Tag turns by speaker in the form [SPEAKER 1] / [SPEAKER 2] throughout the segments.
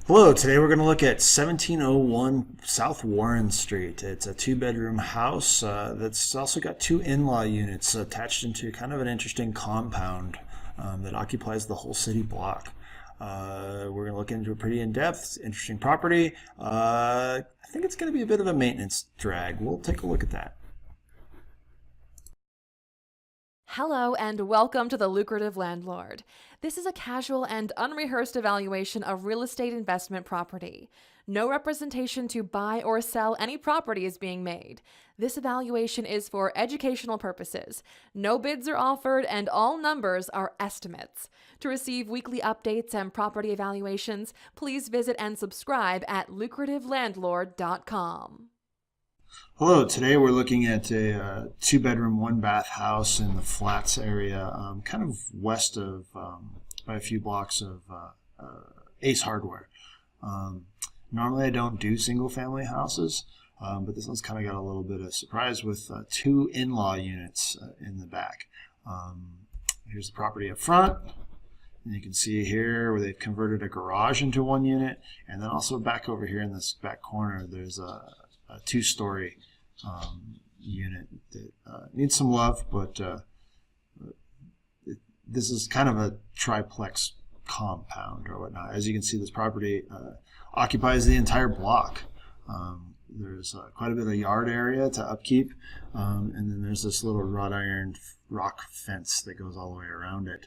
[SPEAKER 1] Hello, today we're going to look at 1701 South Warren Street. It's a two-bedroom house that's also got two in-law units attached into kind of an interesting compound that occupies the whole city block. We're going to look into it pretty in-depth, interesting property. I think it's going to be a bit of a maintenance drag. We'll take a look at that.
[SPEAKER 2] Hello and welcome to the Lucrative Landlord. This is a casual and unrehearsed evaluation of real estate investment property. No representation to buy or sell any property is being made. This evaluation is for educational purposes. No bids are offered and all numbers are estimates. To receive weekly updates and property evaluations, please visit and subscribe at lucrativelandlord.com.
[SPEAKER 1] Hello, today we're looking at a two-bedroom, one-bath house in the Flats area, kind of west of, by a few blocks of Ace Hardware. Normally I don't do single-family houses, but this one's kind of got a little bit of surprise with two in-law units in the back. Here's the property up front. And you can see here where they've converted a garage into one unit, and then also back over here in this back corner there's a two-story unit that needs some love, but this is kind of a triplex compound or whatnot. As you can see, this property occupies the entire block. There's quite a bit of yard area to upkeep, and then there's this little wrought iron rock fence that goes all the way around it.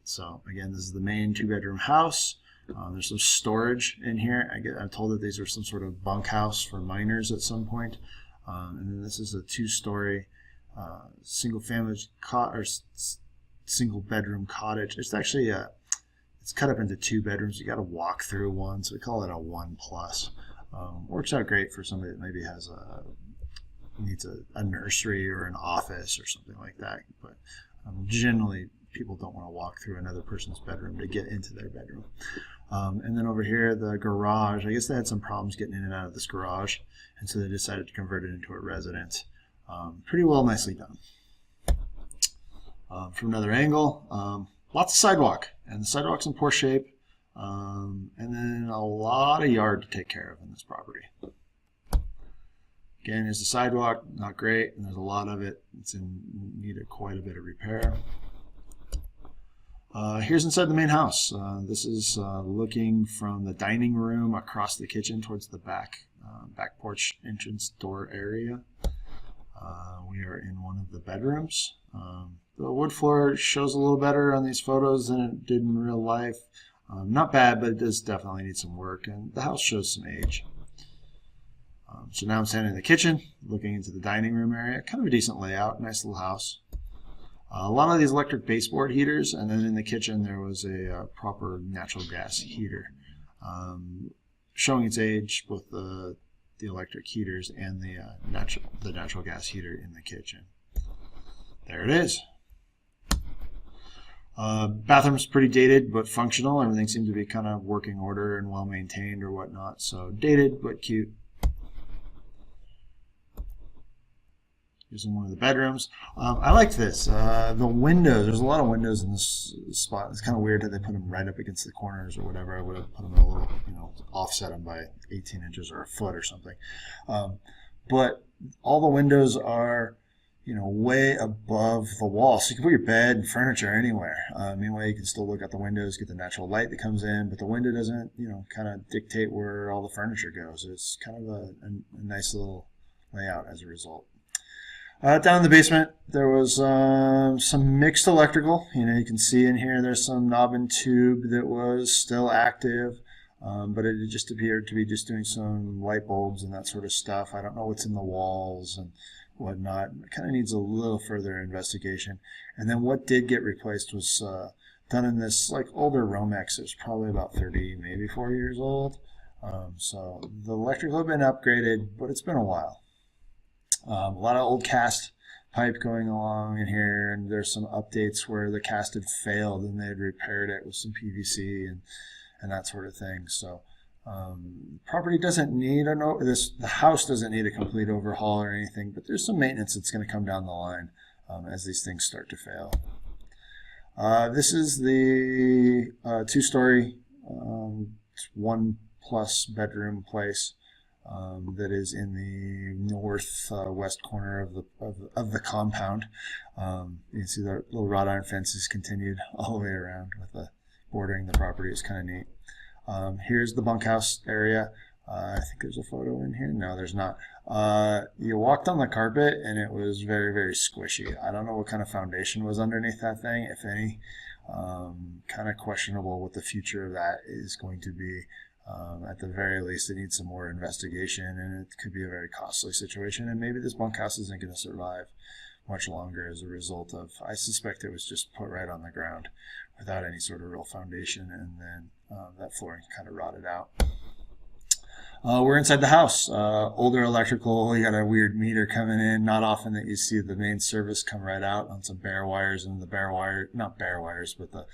[SPEAKER 1] So again, this is the main two-bedroom house. There's some storage in here. I'm told that these are some sort of bunkhouse for miners at some point. And then this is a two-story single-family single-bedroom cottage. It's actually it's cut up into two bedrooms. You got to walk through one, so we call it a 1+. Works out great for somebody that maybe needs a nursery or an office or something like that. But generally, people don't want to walk through another person's bedroom to get into their bedroom. And then over here, the garage, I guess they had some problems getting in and out of this garage, and so they decided to convert it into a residence. Pretty well, nicely done. From another angle, lots of sidewalk, and the sidewalk's in poor shape, and then a lot of yard to take care of in this property. Again, here's the sidewalk, not great, and there's a lot of it. It's in need of quite a bit of repair. Here's inside the main house. This is looking from the dining room across the kitchen towards the back porch entrance door area. We are in one of the bedrooms. The wood floor shows a little better on these photos than it did in real life. Not bad, but it does definitely need some work, and the house shows some age. So now I'm standing in the kitchen, looking into the dining room area. Kind of a decent layout, nice little house. A lot of these electric baseboard heaters, and then in the kitchen there was a proper natural gas heater. Showing its age, both the electric heaters and the natural gas heater in the kitchen. There it is. Bathroom's pretty dated but functional. Everything seemed to be kind of working order and well maintained or whatnot. So dated but cute. Here's in one of the bedrooms. I liked this. The windows, there's a lot of windows in this spot. It's kind of weird that they put them right up against the corners or whatever. I would have put them in a little, offset them by 18 inches or a foot or something. But all the windows are, way above the wall. So you can put your bed and furniture anywhere. Meanwhile, you can still look out the windows, get the natural light that comes in, but the window doesn't, kind of dictate where all the furniture goes. It's kind of a nice little layout as a result. Down in the basement, there was some mixed electrical. You can see in here there's some knob and tube that was still active, but it just appeared to be just doing some light bulbs and that sort of stuff. I don't know what's in the walls and whatnot. It kind of needs a little further investigation. And then what did get replaced was done in this older Romex. It was probably about 30, maybe 40 years old. So the electrical had been upgraded, but it's been a while. A lot of old cast pipe going along in here, and there's some updates where the cast had failed and they had repaired it with some PVC and that sort of thing. So property doesn't need the house doesn't need a complete overhaul or anything, but there's some maintenance that's going to come down the line as these things start to fail. This is the two-story one plus bedroom place that is in the northwest corner of the compound. You can see the little wrought iron fence is continued all the way around with the bordering the property. It's kind of neat. Here's the bunkhouse area. I think there's a photo in here. No, there's not. You walked on the carpet and it was very, very squishy. I don't know what kind of foundation was underneath that thing, if any. Kind of questionable what the future of that is going to be. At the very least, it needs some more investigation, and it could be a very costly situation. And maybe this bunkhouse isn't going to survive much longer as a result of, I suspect it was just put right on the ground without any sort of real foundation, and then that flooring kind of rotted out. We're inside the house. Older electrical. You got a weird meter coming in. Not often that you see the main service come right out on some bare wires, and the bare wire, not bare wires, but the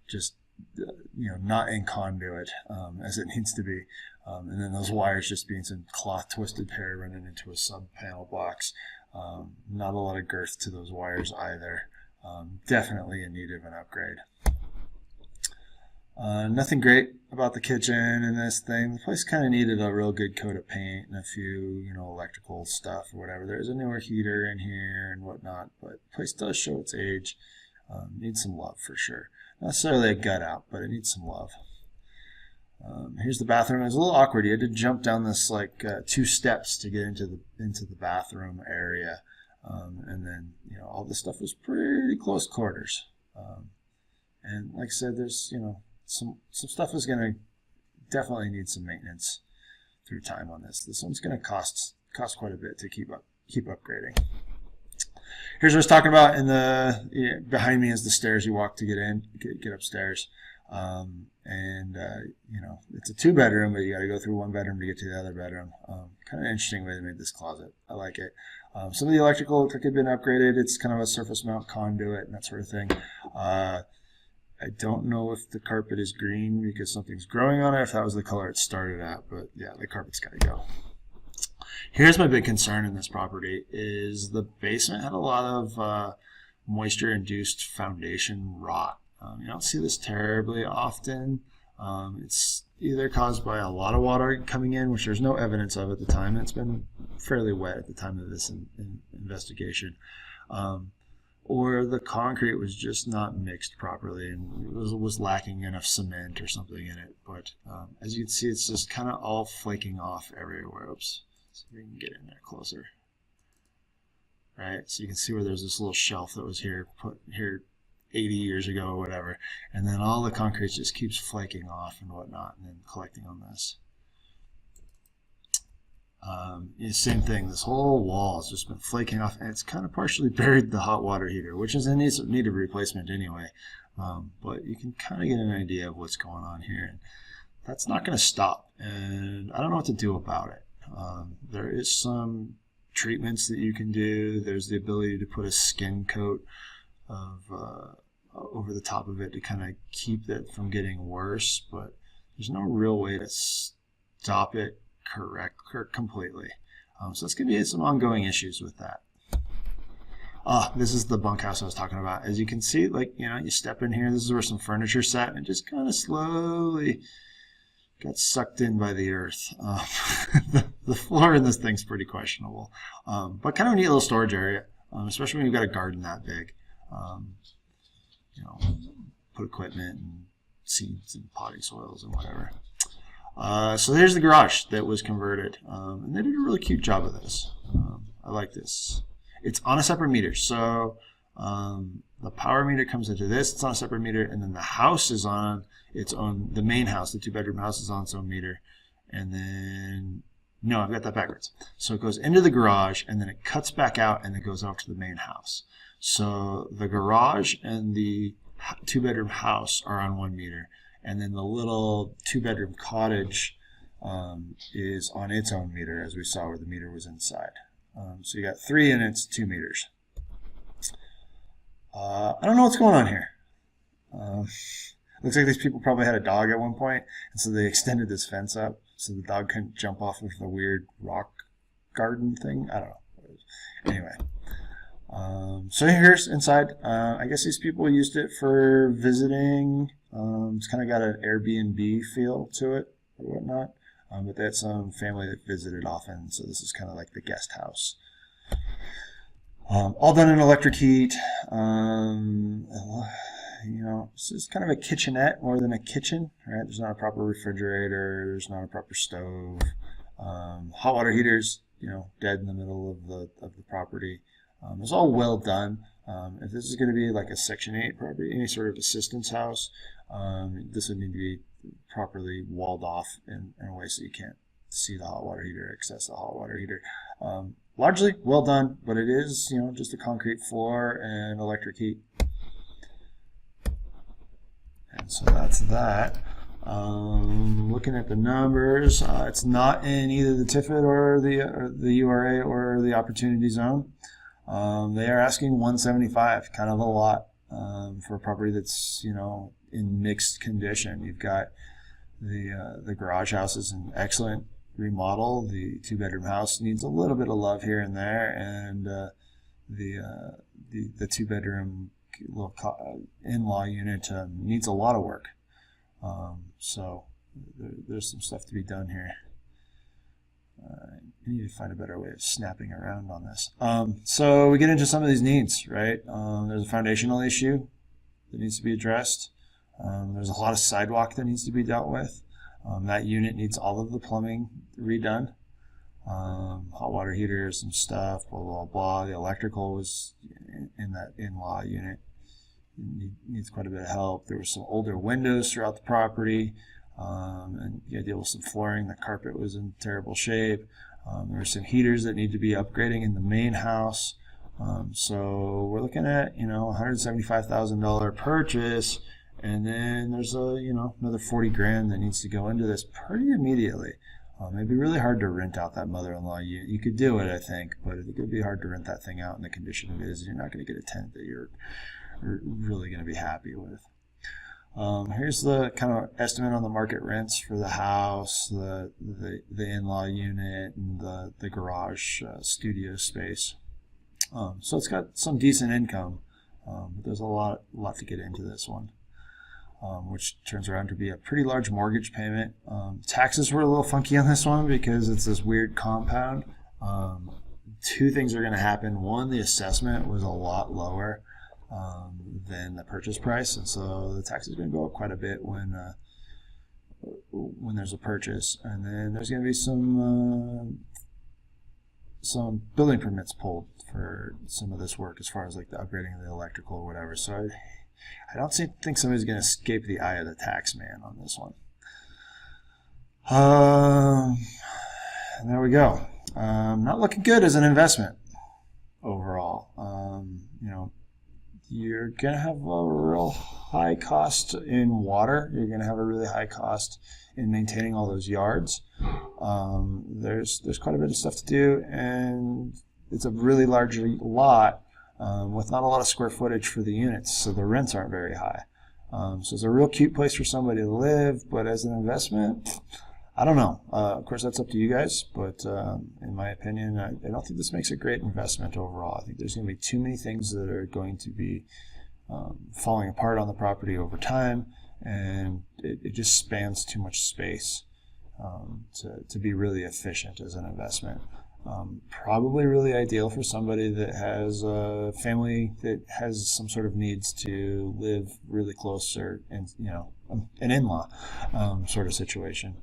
[SPEAKER 1] just not in conduit as it needs to be. And then those wires just being some cloth twisted pair running into a sub panel box. Not a lot of girth to those wires either. Definitely in need of an upgrade. Nothing great about the kitchen and this thing. The place kind of needed a real good coat of paint and a few, electrical stuff or whatever. There's a newer heater in here and whatnot, but the place does show its age. Needs some love for sure. Not necessarily a gut out, but it needs some love. Here's the bathroom. It was a little awkward. You had to jump down this 2 steps to get into the bathroom area, and then all this stuff was pretty close quarters. And like I said, there's some stuff is going to definitely need some maintenance through time on this. This one's going to cost quite a bit to keep upgrading. Here's what I was talking about. Behind me is the stairs you walk to get upstairs. It's a 2-bedroom, but you got to go through 1 bedroom to get to the other bedroom. Kind of an interesting way they made this closet. I like it. Some of the electrical looked like it had been upgraded. It's kind of a surface mount conduit and that sort of thing. I don't know if the carpet is green because something's growing on it, if that was the color it started at, but yeah, the carpet's got to go. Here's my big concern in this property is the basement had a lot of moisture-induced foundation rot. You don't see this terribly often. It's either caused by a lot of water coming in, which there's no evidence of at the time. It's been fairly wet at the time of this investigation. Or the concrete was just not mixed properly and it was lacking enough cement or something in it. But as you can see, it's just kind of all flaking off everywhere. Oops. So we can get in there closer. Right, so you can see where there's this little shelf that was put here 80 years ago or whatever, and then all the concrete just keeps flaking off and whatnot, and then collecting on this. Same thing, this whole wall has just been flaking off, and it's kind of partially buried the hot water heater, which is in need of replacement anyway. But you can kind of get an idea of what's going on here. And that's not going to stop, and I don't know what to do about it. There is some treatments that you can do. There's the ability to put a skin coat over the top of it to kind of keep it from getting worse, but there's no real way to stop it completely. So it's going to be some ongoing issues with that. This is the bunkhouse I was talking about. As you can see, you step in here, this is where some furniture sat, and it just kind of slowly got sucked in by the earth. The floor in this thing's pretty questionable, but kind of a neat little storage area, especially when you've got a garden that big. Put equipment and seeds and potting soils and whatever. So there's the garage that was converted, and they did a really cute job of this. I like this. It's on a separate meter, so the power meter comes into this. It's on a separate meter, and then the house is on its own. The main house, the 2-bedroom house, is on its own meter, and then no, I've got that backwards. So it goes into the garage, and then it cuts back out, and it goes out to the main house. So the garage and the 2-bedroom house are on 1 meter, and then the little 2-bedroom cottage is on its own meter, as we saw where the meter was inside. So you got 3 and it's 2 meters. I don't know what's going on here. Looks like these people probably had a dog at one point, and so they extended this fence up so the dog couldn't jump off of the weird rock garden thing. I don't know. Anyway. So here's inside. I guess these people used it for visiting It's kind of got an Airbnb feel to it or whatnot. But they had some family that visited often, so this is kind of like the guest house. All done in electric heat. This is kind of a kitchenette more than a kitchen, right? There's not a proper refrigerator. There's not a proper stove. Hot water heaters, dead in the middle of the property. It's all well done. If this is going to be like a Section 8 property, any sort of assistance house, this would need to be properly walled off in a way so you can't see the hot water heater, access the hot water heater. Largely well done, but it is, just a concrete floor and electric heat. And so that's that. Looking at the numbers, it's not in either the TIFID or the URA or the Opportunity Zone. They are asking $175, kind of a lot for a property that's in mixed condition. You've got the garage house is in excellent remodel. The 2-bedroom house needs a little bit of love here and there, and the 2-bedroom little in-law unit needs a lot of work. So there's some stuff to be done here. I need to find a better way of snapping around on this. So we get into some of these needs, right? There's a foundational issue that needs to be addressed. There's a lot of sidewalk that needs to be dealt with. That unit needs all of the plumbing redone. Hot water heater, some stuff, blah, blah, blah. The electrical was in that in-law unit. It needs quite a bit of help. There were some older windows throughout the property. And you had to deal with some flooring. The carpet was in terrible shape. There were some heaters that need to be upgrading in the main house. So we're looking at, $175,000 purchase, and then there's another 40 grand that needs to go into this pretty immediately. It'd be really hard to rent out that mother-in-law unit. You could do it, I think, but it would be hard to rent that thing out in the condition it is. You're not going to get a tenant that you're really going to be happy with. Here's the kind of estimate on the market rents for the house, the in-law unit, and the garage studio space. So it's got some decent income, but there's a lot to get into this one, which turns around to be a pretty large mortgage payment. Taxes were a little funky on this one because it's this weird compound. Two things are going to happen. One, the assessment was a lot lower than the purchase price, and so the tax is going to go up quite a bit when there's a purchase. And then there's going to be some building permits pulled for some of this work, as far as like the upgrading of the electrical or whatever. So I don't think somebody's going to escape the eye of the tax man on this one. And there we go. Not looking good as an investment overall. You're going to have a real high cost in water. You're going to have a really high cost in maintaining all those yards. There's quite a bit of stuff to do, and it's a really large lot with not a lot of square footage for the units, so the rents aren't very high. So it's a real cute place for somebody to live, but as an investment, I don't know. Of course, that's up to you guys, but in my opinion, I don't think this makes a great investment overall. I think there's going to be too many things that are going to be falling apart on the property over time, and it just spans too much space to be really efficient as an investment. Probably really ideal for somebody that has a family that has some sort of needs to live really close, or an in-law sort of situation.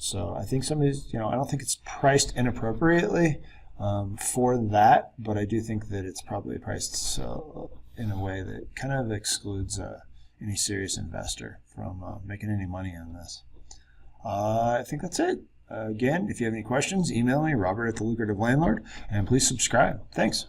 [SPEAKER 1] So I think somebody's, I don't think it's priced inappropriately for that, but I do think that it's probably priced in a way that kind of excludes any serious investor from making any money on this. I think that's it. Again, if you have any questions, email me, Robert at the Lucrative Landlord, and please subscribe. Thanks.